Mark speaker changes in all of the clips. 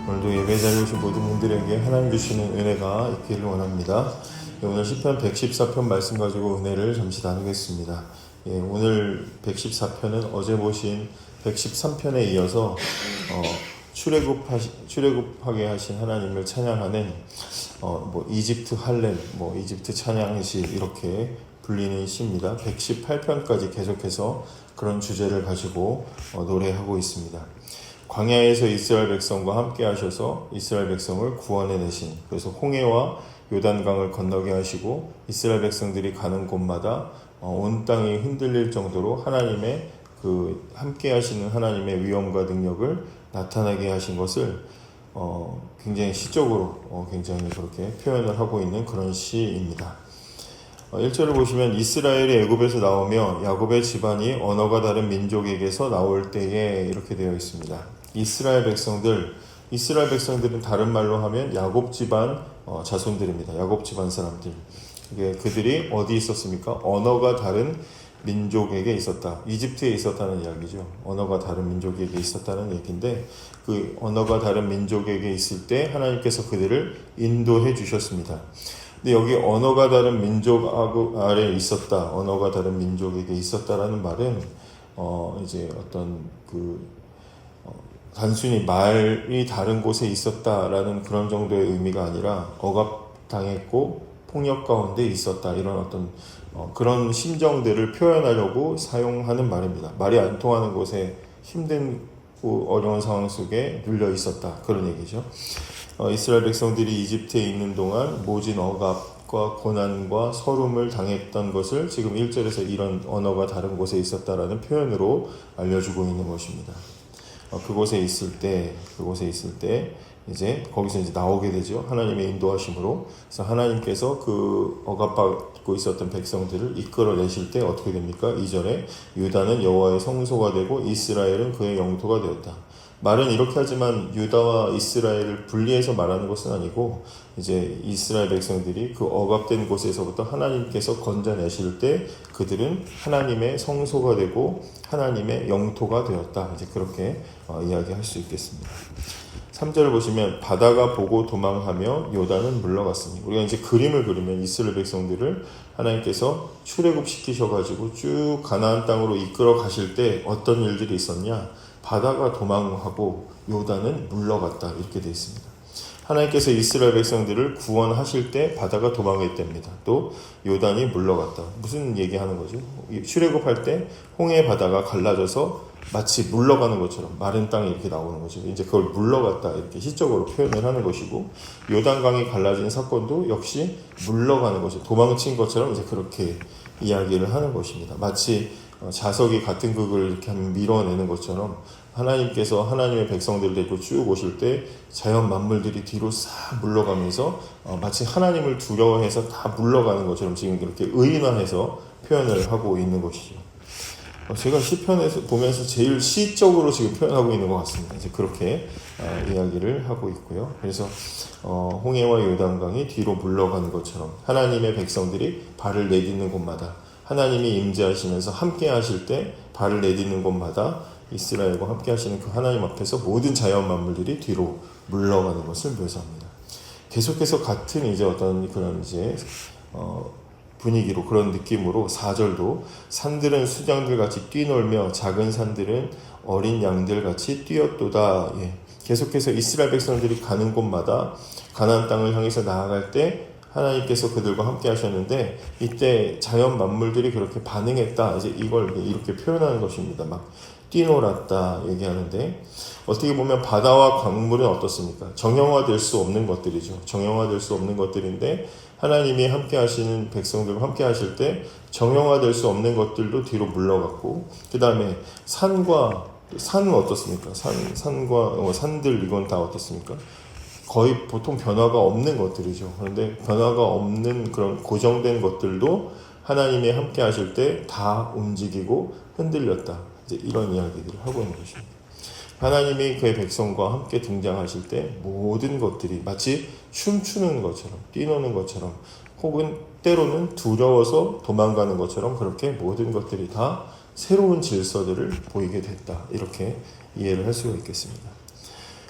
Speaker 1: 오늘도 예배 자리에 오신 모든 분들에게 하나님 주시는 은혜가 있기를 원합니다. 오늘 시편 114편 말씀 가지고 은혜를 잠시 나누겠습니다. 오늘 114편은 어제 보신 113편에 이어서 출애굽하게 하신 하나님을 찬양하는 이집트 할렐, 이집트 찬양시 이렇게 불리는 시입니다. 118편까지 계속해서 그런 주제를 가지고 노래하고 있습니다. 광야에서 이스라엘 백성과 함께 하셔서 이스라엘 백성을 구원해내신, 그래서 홍해와 요단강을 건너게 하시고 이스라엘 백성들이 가는 곳마다 온 땅이 흔들릴 정도로 하나님의 함께 하시는 하나님의 위엄과 능력을 나타나게 하신 것을 굉장히 시적으로 굉장히 그렇게 표현을 하고 있는 그런 시입니다. 1절을 보시면 이스라엘이 애굽에서 나오며 야곱의 집안이 언어가 다른 민족에게서 나올 때에 이렇게 되어 있습니다. 이스라엘 백성들은 다른 말로 하면 야곱 집안 자손들입니다. 야곱 집안 사람들. 그들이 어디 있었습니까? 언어가 다른 민족에게 있었다. 이집트에 있었다는 이야기죠. 언어가 다른 민족에게 있었다는 얘기인데, 그 언어가 다른 민족에게 있을 때 하나님께서 그들을 인도해 주셨습니다. 근데 여기 언어가 다른 민족 아래 있었다, 언어가 다른 민족에게 있었다라는 말은 이제 단순히 말이 다른 곳에 있었다라는 그런 정도의 의미가 아니라 억압당했고 폭력 가운데 있었다, 이런 그런 심정들을 표현하려고 사용하는 말입니다. 말이 안 통하는 곳에 힘든 어려운 상황 속에 눌려 있었다, 그런 얘기죠. 이스라엘 백성들이 이집트에 있는 동안 모진 억압과 고난과 서름을 당했던 것을 지금 1절에서 이런 언어가 다른 곳에 있었다라는 표현으로 알려주고 있는 것입니다. 그곳에 있을 때 이제 거기서 이제 나오게 되죠. 하나님의 인도하심으로. 그래서 하나님께서 그 억압받고 있었던 백성들을 이끌어내실 때 어떻게 됩니까? 2절에 유다는 여호와의 성소가 되고 이스라엘은 그의 영토가 되었다. 말은 이렇게 하지만 유다와 이스라엘을 분리해서 말하는 것은 아니고, 이제 이스라엘 백성들이 그 억압된 곳에서부터 하나님께서 건져내실 때 그들은 하나님의 성소가 되고 하나님의 영토가 되었다. 이제 그렇게 이야기할 수 있겠습니다. 3절을 보시면 바다가 보고 도망하며 요단은 물러갔으니, 우리가 이제 그림을 그리면 이스라엘 백성들을 하나님께서 출애굽시키셔가지고 쭉 가나안 땅으로 이끌어 가실 때 어떤 일들이 있었냐? 바다가 도망하고 요단은 물러갔다, 이렇게 되어 있습니다. 하나님께서 이스라엘 백성들을 구원하실 때 바다가 도망했답니다. 또 요단이 물러갔다. 무슨 얘기하는 거죠? 출애굽할 때 홍해 바다가 갈라져서 마치 물러가는 것처럼 마른 땅이 이렇게 나오는 거죠. 이제 그걸 물러갔다, 이렇게 시적으로 표현을 하는 것이고, 요단강이 갈라진 사건도 역시 물러가는 것이 도망친 것처럼 이제 그렇게 이야기를 하는 것입니다. 마치 자석이 같은 극을 이렇게 밀어내는 것처럼 하나님께서 하나님의 백성들을 데리고 쭉 오실 때 자연 만물들이 뒤로 싹 물러가면서 마치 하나님을 두려워해서 다 물러가는 것처럼 지금 그렇게 의인화해서 표현을 하고 있는 것이죠. 제가 시편에서 보면서 제일 시적으로 지금 표현하고 있는 것 같습니다. 이제 그렇게 이야기를 하고 있고요. 그래서 홍해와 요단강이 뒤로 물러가는 것처럼 하나님의 백성들이 발을 내딛는 곳마다, 하나님이 임재하시면서 함께 하실 때 발을 내딛는 곳마다 이스라엘과 함께 하시는 그 하나님 앞에서 모든 자연 만물들이 뒤로 물러가는 것을 묘사합니다. 계속해서 같은 이제 그런 이제 분위기로, 그런 느낌으로 4절도 산들은 수장들 같이 뛰놀며 작은 산들은 어린 양들 같이 뛰었도다. 계속해서 이스라엘 백성들이 가는 곳마다 가나안 땅을 향해서 나아갈 때 하나님께서 그들과 함께 하셨는데, 이때 자연 만물들이 그렇게 반응했다. 이제 이걸 이렇게 표현하는 것입니다. 막 뛰놀았다 얘기하는데, 어떻게 보면 바다와 강물은 어떻습니까? 정형화될 수 없는 것들이죠. 정형화될 수 없는 것들인데, 하나님이 함께 하시는 백성들과 함께 하실 때 정형화될 수 없는 것들도 뒤로 물러갔고, 그 다음에 산은 어떻습니까? 산과 산들, 이건 다 어떻습니까? 거의 보통 변화가 없는 것들이죠. 그런데 변화가 없는 그런 고정된 것들도 하나님이 함께 하실 때 다 움직이고 흔들렸다. 이제 이런 이야기들을 하고 있는 것입니다. 하나님이 그의 백성과 함께 등장하실 때 모든 것들이 마치 춤추는 것처럼, 뛰노는 것처럼, 혹은 때로는 두려워서 도망가는 것처럼, 그렇게 모든 것들이 다 새로운 질서들을 보이게 됐다. 이렇게 이해를 할 수가 있겠습니다.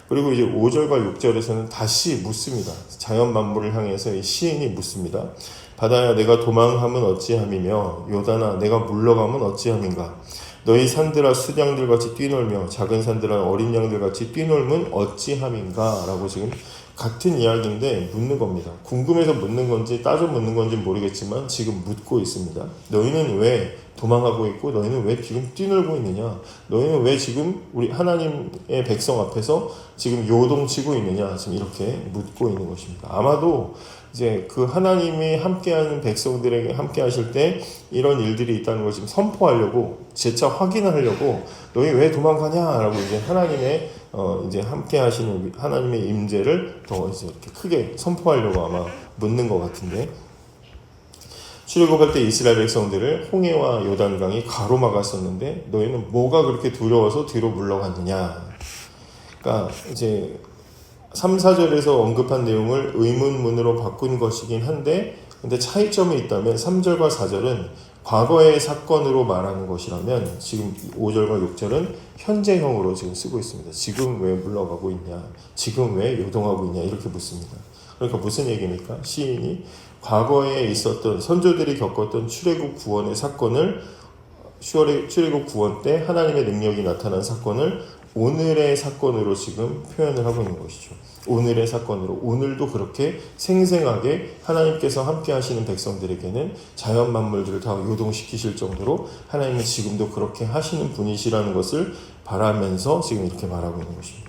Speaker 1: 그리고 이제 5절과 6절에서는 다시 묻습니다. 자연 만물을 향해서 이 시인이 묻습니다. 바다야 내가 도망하면 어찌함이며 요단아 내가 물러가면 어찌함인가. 너희 산들아 수양들같이 뛰놀며 작은 산들아 어린 양들같이 뛰놀면 어찌함인가 라고 지금 같은 이야기인데 묻는 겁니다. 궁금해서 묻는 건지 따져 묻는 건지 모르겠지만 지금 묻고 있습니다. 너희는 왜 도망하고 있고 너희는 왜 지금 뛰놀고 있느냐. 너희는 왜 지금 우리 하나님의 백성 앞에서 지금 요동치고 있느냐. 지금 이렇게 묻고 있는 것입니다. 아마도 이제 그 하나님이 함께하는 백성들에게 함께 하실 때 이런 일들이 있다는 걸 지금 선포하려고 재차 확인하려고 너희 왜 도망가냐라고 이제 하나님의 이제 함께 하시는 하나님의 임재를 더 이제 이렇게 크게 선포하려고 아마 묻는 것 같은데, 출애굽할 때 이스라엘 백성들을 홍해와 요단강이 가로막았었는데 너희는 뭐가 그렇게 두려워서 뒤로 물러갔느냐. 그러니까 이제 3, 4절에서 언급한 내용을 의문문으로 바꾼 것이긴 한데, 근데 차이점이 있다면 3절과 4절은 과거의 사건으로 말하는 것이라면 지금 5절과 6절은 현재형으로 지금 쓰고 있습니다. 지금 왜 물러가고 있냐, 지금 왜 요동하고 있냐 이렇게 묻습니다. 그러니까 무슨 얘기입니까? 시인이 과거에 있었던 선조들이 겪었던 출애굽 구원의 사건을, 출애굽 구원 때 하나님의 능력이 나타난 사건을 오늘의 사건으로 지금 표현을 하고 있는 것이죠. 오늘의 사건으로, 오늘도 그렇게 생생하게 하나님께서 함께 하시는 백성들에게는 자연 만물들을 다 요동시키실 정도로 하나님은 지금도 그렇게 하시는 분이시라는 것을 바라면서 지금 이렇게 말하고 있는 것입니다.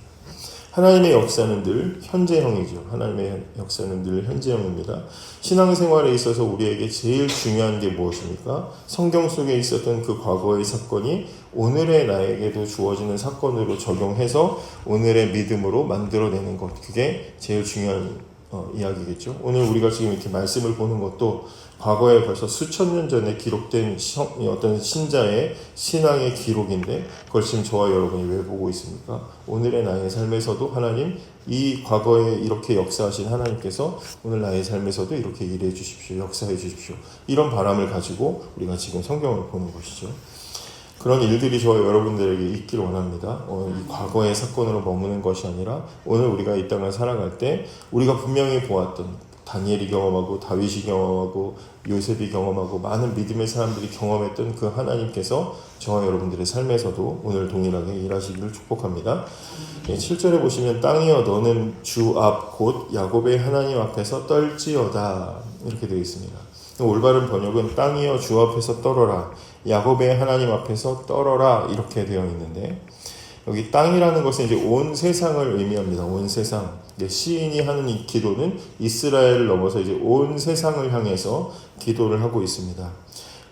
Speaker 1: 하나님의 역사는 늘 현재형이죠. 하나님의 역사는 늘 현재형입니다. 신앙생활에 있어서 우리에게 제일 중요한 게 무엇입니까? 성경 속에 있었던 그 과거의 사건이 오늘의 나에게도 주어지는 사건으로 적용해서 오늘의 믿음으로 만들어내는 것, 그게 제일 중요한 이야기겠죠. 오늘 우리가 지금 이렇게 말씀을 보는 것도 과거에 벌써 수천 년 전에 기록된 어떤 신자의 신앙의 기록인데, 그걸 지금 저와 여러분이 왜 보고 있습니까? 오늘의 나의 삶에서도 하나님, 이 과거에 이렇게 역사하신 하나님께서 오늘 나의 삶에서도 이렇게 일해 주십시오, 역사해 주십시오, 이런 바람을 가지고 우리가 지금 성경을 보는 것이죠. 그런 일들이 저와 여러분들에게 있길 원합니다. 이 과거의 사건으로 머무는 것이 아니라 오늘 우리가 이 땅을 살아갈 때 우리가 분명히 보았던, 다니엘이 경험하고 다윗이 경험하고 요셉이 경험하고 많은 믿음의 사람들이 경험했던 그 하나님께서 저와 여러분들의 삶에서도 오늘 동일하게 일하시기를 축복합니다. 7절에 보시면 땅이여 너는 주 앞 곧 야곱의 하나님 앞에서 떨지어다 이렇게 되어 있습니다. 올바른 번역은 땅이여 주 앞에서 떨어라, 야곱의 하나님 앞에서 떨어라 이렇게 되어 있는데, 여기 땅이라는 것은 이제 온 세상을 의미합니다. 온 세상. 시인이 하는 이 기도는 이스라엘을 넘어서 이제 온 세상을 향해서 기도를 하고 있습니다.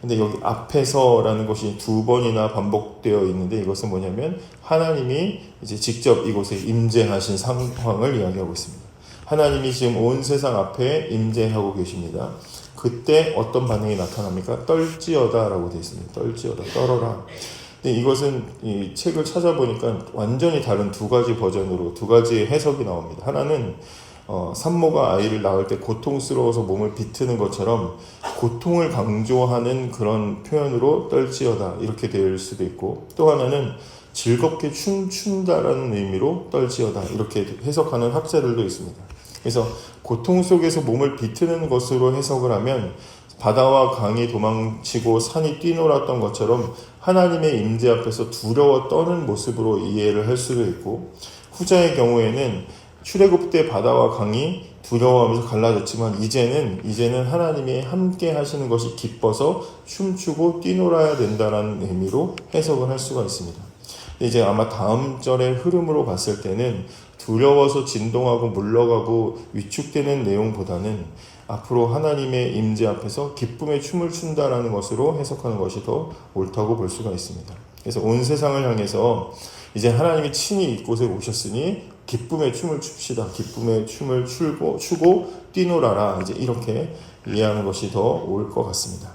Speaker 1: 근데 여기 앞에서라는 것이 두 번이나 반복되어 있는데, 이것은 뭐냐면 하나님이 이제 직접 이곳에 임재하신 상황을 이야기하고 있습니다. 하나님이 지금 온 세상 앞에 임재하고 계십니다. 그때 어떤 반응이 나타납니까? 떨지어다라고 되어 있습니다. 떨지어다, 떨어라. 근데 이것은 이 책을 찾아보니까 완전히 다른 두 가지 버전으로 두 가지의 해석이 나옵니다. 하나는 산모가 아이를 낳을 때 고통스러워서 몸을 비트는 것처럼 고통을 강조하는 그런 표현으로 떨지어다 이렇게 될 수도 있고, 또 하나는 즐겁게 춤춘다라는 의미로 떨지어다 이렇게 해석하는 학자들도 있습니다. 그래서 고통 속에서 몸을 비트는 것으로 해석을 하면 바다와 강이 도망치고 산이 뛰놀았던 것처럼 하나님의 임재 앞에서 두려워 떠는 모습으로 이해를 할 수도 있고, 후자의 경우에는 출애굽 때 바다와 강이 두려워하면서 갈라졌지만 이제는 하나님이 함께 하시는 것이 기뻐서 춤추고 뛰놀아야 된다는 의미로 해석을 할 수가 있습니다. 이제 아마 다음 절의 흐름으로 봤을 때는 두려워서 진동하고 물러가고 위축되는 내용보다는 앞으로 하나님의 임재 앞에서 기쁨의 춤을 춘다라는 것으로 해석하는 것이 더 옳다고 볼 수가 있습니다. 그래서 온 세상을 향해서 이제 하나님이 친히 이곳에 오셨으니 기쁨의 춤을 춥시다. 기쁨의 춤을 추고 뛰놀아라. 이제 이렇게 이해하는 것이 더 올 것 같습니다.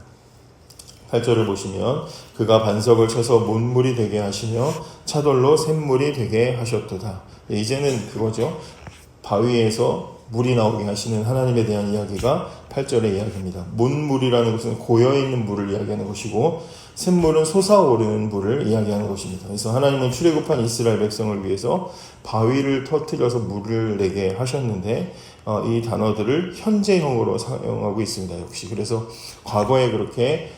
Speaker 1: 8절을 보시면 그가 반석을 쳐서 문물이 되게 하시며 차돌로 샘물이 되게 하셨도다. 이제는 그거죠. 바위에서 물이 나오게 하시는 하나님에 대한 이야기가 8절의 이야기입니다. 문물이라는 것은 고여있는 물을 이야기하는 것이고, 샘물은 솟아오르는 물을 이야기하는 것입니다. 그래서 하나님은 출애굽한 이스라엘 백성을 위해서 바위를 터뜨려서 물을 내게 하셨는데 이 단어들을 현재형으로 사용하고 있습니다. 역시 그래서 과거에 그렇게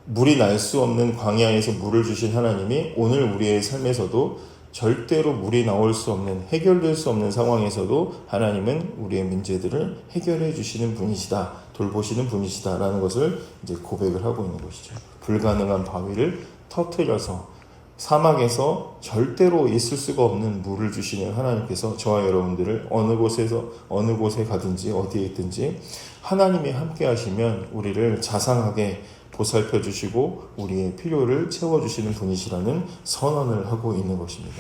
Speaker 1: 물이 날 수 없는 광야에서 물을 주신 하나님이 오늘 우리의 삶에서도 절대로 물이 나올 수 없는, 해결될 수 없는 상황에서도 하나님은 우리의 문제들을 해결해 주시는 분이시다, 돌보시는 분이시다라는 것을 이제 고백을 하고 있는 것이죠. 불가능한 바위를 터뜨려서 사막에서 절대로 있을 수가 없는 물을 주시는 하나님께서 저와 여러분들을 어느 곳에 가든지 어디에 있든지 하나님이 함께 하시면 우리를 자상하게 보살펴 주시고 우리의 필요를 채워주시는 분이시라는 선언을 하고 있는 것입니다.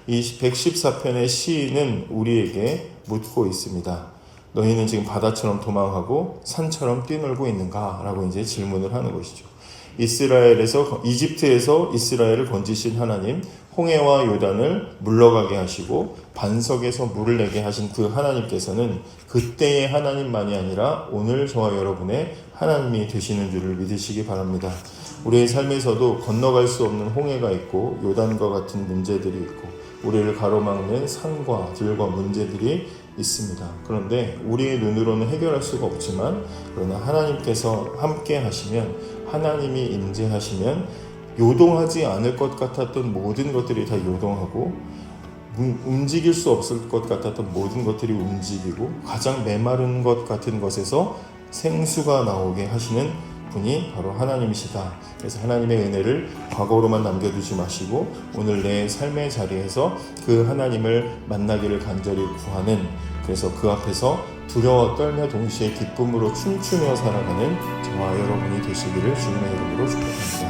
Speaker 1: 이 114편의 시인은 우리에게 묻고 있습니다. 너희는 지금 바다처럼 도망하고 산처럼 뛰놀고 있는가? 라고 이제 질문을 하는 것이죠. 이집트에서 이스라엘을 건지신 하나님, 홍해와 요단을 물러가게 하시고 반석에서 물을 내게 하신 그 하나님께서는 그때의 하나님만이 아니라 오늘 저와 여러분의 하나님이 되시는 줄을 믿으시기 바랍니다. 우리의 삶에서도 건너갈 수 없는 홍해가 있고 요단과 같은 문제들이 있고 우리를 가로막는 산과 들과 문제들이 있습니다. 그런데 우리의 눈으로는 해결할 수가 없지만 그러나 하나님께서 함께 하시면, 하나님이 임재하시면 요동하지 않을 것 같았던 모든 것들이 다 요동하고 움직일 수 없을 것 같았던 모든 것들이 움직이고 가장 메마른 것 같은 것에서 생수가 나오게 하시는 분이 바로 하나님이시다. 그래서 하나님의 은혜를 과거로만 남겨두지 마시고 오늘 내 삶의 자리에서 그 하나님을 만나기를 간절히 구하는, 그래서 그 앞에서 두려워 떨며 동시에 기쁨으로 춤추며 살아가는 저와 여러분이 되시기를 주님의 이름으로 축복합니다.